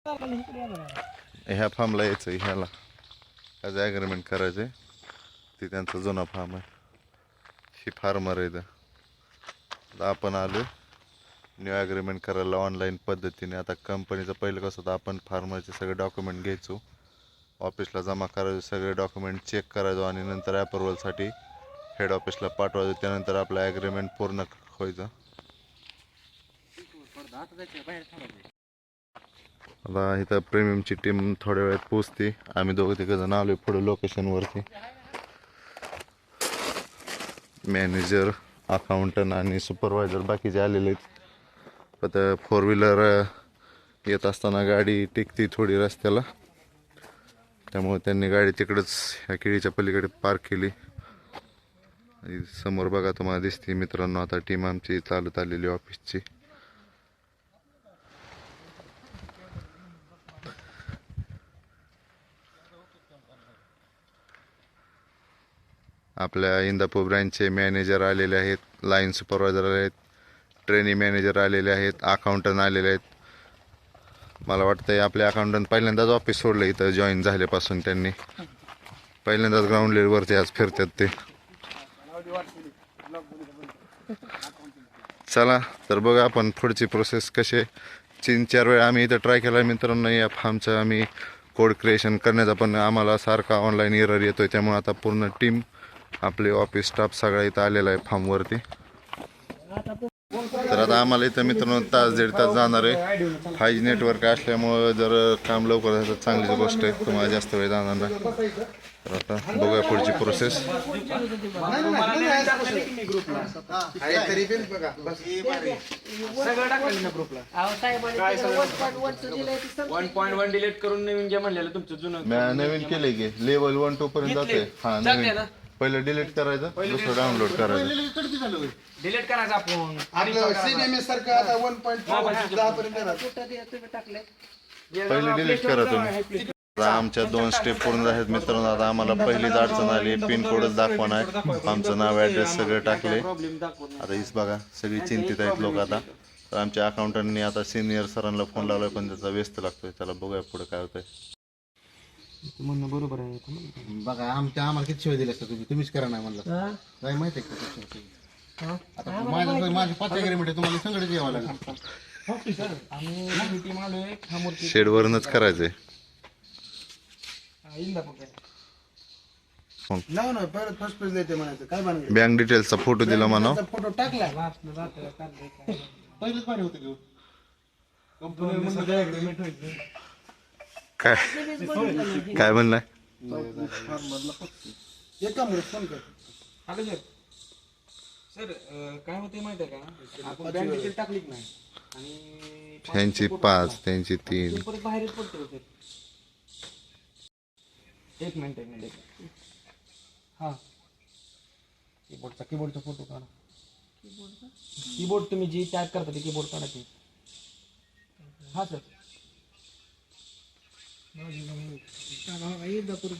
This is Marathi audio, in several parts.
ह्या फार्मला यायचं ह्याला ॲज ॲग्रीमेंट करायचं ते त्यांचा जुना फार्म आहे. ही फार्मर आहे तर आपण आलो न्यू ॲग्रीमेंट करायला ऑनलाईन पद्धतीने. आता कंपनीचं पहिलं कसं होतं आपण फार्मरचे सगळे डॉक्युमेंट घ्यायचो ऑफिसला जमा करायचो सगळे डॉक्युमेंट चेक करायचो आणि नंतर अप्रुव्हलसाठी हेड ऑफिसला पाठवायचो. त्यानंतर आपलं ॲग्रीमेंट पूर्ण व्हायचं. आता इथं प्रीमियमची टीम थोड्या वेळात पोचते. आम्ही दोघं तिघं जण आलोय पुढे लोकेशनवरती. मॅनेजर अकाउंटंट आणि सुपरवायझर बाकीचे आलेले आहेत. आता फोर व्हीलर येत असताना गाडी टिकती थोडी रस्त्याला त्यामुळे त्यांनी गाडी तिकडंच ह्या केळीच्या पलीकडे पार्क केली. समोर बघा तुम्हाला दिसते मित्रांनो आता टीम आमची चालत आलेली ऑफिसची. आपल्या इंदापूर ब्रँचचे मॅनेजर आलेले आहेत, लाईन सुपरवायझर आले आहेत, ट्रेनिंग मॅनेजर आलेले आहेत, अकाउंटंट आलेले आहेत. मला वाटतंय आपले अकाउंटंट पहिल्यांदाच ऑफिस सोडलं इथं जॉईन झाल्यापासून. त्यांनी पहिल्यांदाच ग्राउंड लेवलवरती आज फिरतात ते. चला तर बघा आपण पुढची प्रोसेस कशी. 3-4 वेळा आम्ही इथं ट्राय केला मित्रांनो या फार्मचं आम्ही कोड क्रिएशन करण्याचा, पण आम्हाला सारखा ऑनलाईन एरर येतोय. त्यामुळे आता पूर्ण टीम आपले ऑफिस स्टाफ सगळा इथं आलेला आहे फार्मवरती. तर आता आम्हाला इथं मित्रांनो 1-1.5 तास जाणार आहे. 5G नेटवर्क असल्यामुळं जर काम लवकर झालं तर चांगलीच गोष्ट आहे, तुम्हाला जास्त वेळ जाणार नाही. तर आता बघूया पुढची प्रोसेस. डिलीट करून नवीन जे म्हणलेलं तुमचं जुनं नवीन केले की लेवल 1-2 पर्यंत जाते. हा नवीन पहिलं डिलीट करायचं, दुसरं डाउनलोड करायचं. डिलीट करायचं आपण पहिले डिलीट करा तुम्ही. आमच्या 2 स्टेप पूर्ण आहेत मित्रांनो. आता आम्हाला पहिलीच अडचण आली, पिन कोडच दाखवणार. आमचं नाव ॲड्रेस सगळं टाकले. आता हीच बघा सगळी चिंतित आहेत लोक. आता तर आमच्या अकाउंटंटनी आता सिनियर सरांना फोन लावलाय पण त्याचा व्यस्त लागतोय. त्याला बघूया पुढे काय होतंय. म्हणणं बरोबर आहे. बघा आम्हाला किती शिवाय दिले असतात तुम्हीच करा नाही म्हणलं काय माहिती आहे का. आता माझे 5 ॲग्रीमेंट आहे तुम्हाला सगळं यावं लागेल. शेडवरूनच करायचंय. फर्स्ट पेज देते म्हणायचं काय बनवलं. बँक डिटेल्सचा फोटो दिला म्हणा. फोटो टाकला पहिलेच पाणी होतं घेऊन काय काय म्हणलाय. सर काय होते माहिती आहे का, आपण बँक डिटेल टाकली नाही आणि त्यांची 5 त्यांची 3 परत बाहेरच पडतो. सर एक मिनिट हा कीबोर्डचा फोटो काढा. कीबोर्ड तुम्ही जी टाईप करता ते कीबोर्ड काढा की. हा सर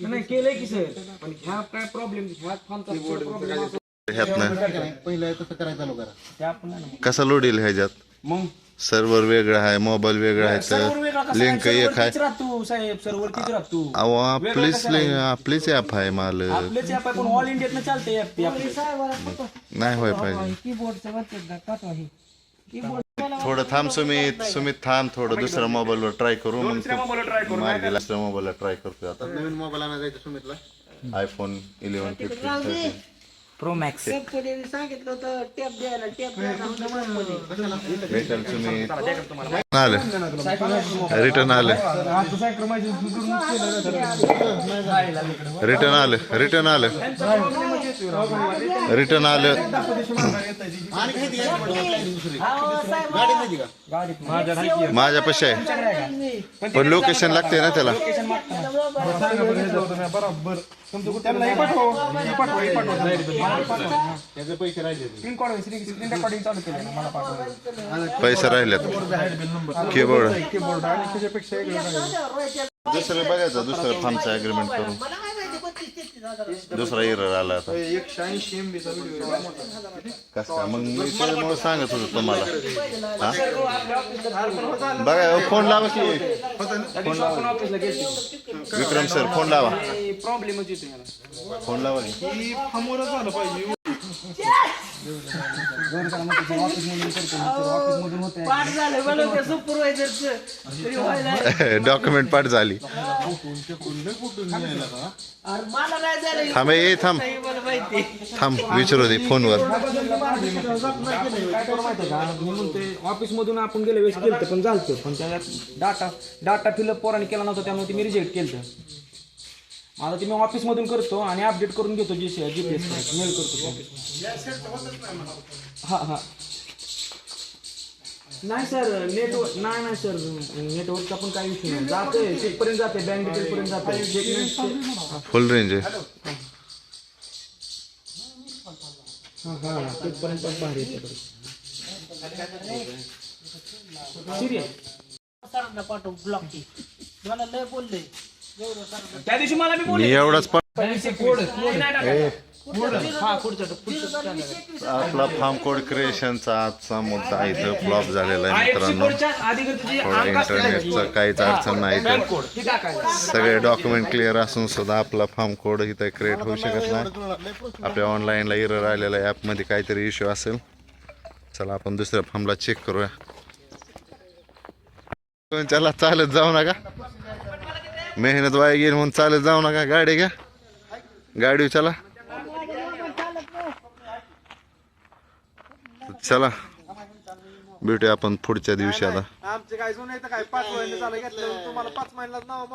नाही केलंय की सर, पण ह्या काय प्रॉब्लेम ह्या फॉर्मचा प्रॉब्लेम पहिलं तसं करायचं चालू करा. ते आपण कसा लोड येईल ह्याच्यात. मग सर्व्हर वेगळा आहे, मोबाईल वेगळा आहे, तर लिंक एक आहे. राहतो साहेब सर्वर तीच राहतो. अहो आपलीच ॲप आहे माल. आपलेच ॲप आहे पण ऑल इंडियात चालते ॲप ते आपले. नाही होय पाहिजे. थोडं थांब सुमित थांब थोडं. दुसऱ्या मोबाईलवर ट्राय करू मग दुसऱ्या मोबाईलला ट्राय करतोय. आता नवीन मोबाईल आणायला जायचं सुमितला. iPhone 11 15 प्रो मॅक्स सांगितलं होतं टेप द्यायला भेटेल. तुम्ही आलं रिटर्न आलं रिटर्न आलं रिटर्न आलं रिटर्न आलं. माझ्यापाशी आहे पण लोकेशन लागते ना त्याला. पैसे राहिलेत. कीबोर्ड दुसरं बघायचं दुसरं फार्मचं ॲग्रीमेंट करून. दुसरा एरर आला आता 180 MB चा व्हिडिओ कसं काय? मग मी त्यामुळे सांगत होतो तुम्हाला हा? बघा फोन लावा की आपण ऑफिसला गेलो विक्रम सर फोन लावा प्रॉब्लेमच येतो याला फोन लावा की. ही फामोरच झालं पाहिजे पाठ झालं मला त्या सुपरवायझरचं तरी व्हायला डॉक्युमेंट पाठ झाली अरे मला नाही झालं थांब ये थांब हे मला माहिती थांब विचारू दे फोनवर काय करू माहिती का मी म्हणते ऑफिस मधून आपण गेल्या वेळेस केलं पण झालं पण त्याच्यात डाटा फिलअप पोराने केला नव्हता त्यामुळे ते मी रिजेक्ट केलं आता ते मी ऑफिस मधून करतो आणि अपडेट करून घेतो जीपीएस मेल करतो हा हा नाही सर नेटवर्क नाही सर नेटवर्कचा पण काही इश्यू नाही जाते तिथपर्यंत जाते बँक डिटेल पर्यंत जाते फुल रेंज आहे हा हा तिथपर्यंत बाहेर येते सिरियस सरांना पाठव ब्लॉक की मला लय बोलले त्या दिवशी मला मी मी एवढाच पण आपला फार्म कोड क्रिएशनचा आजचा मुद्दा इथं फ्लॉप झालेला आहे मित्रांनो थोडा इंटरनेटचा काहीच अडचण नाही तर सगळे डॉक्युमेंट क्लिअर असून सुद्धा आपला फार्म कोड इथं क्रिएट होऊ शकत नाही आपल्या ऑनलाईनला एरर आलेला ॲपमध्ये काहीतरी इश्यू असेल चला आपण दुसऱ्या फॉर्मला चेक करूया चला चालत जाऊ नका मेहनत वाया गेली म्हणून चालत जाऊ नका गाडी घ्या गाडी चला चला भेटूया आपण पुढच्या दिवशी आता आमचे काय जुने काय 5 महिने झालं घेतलं तुम्हाला 5 महिन्यात नाव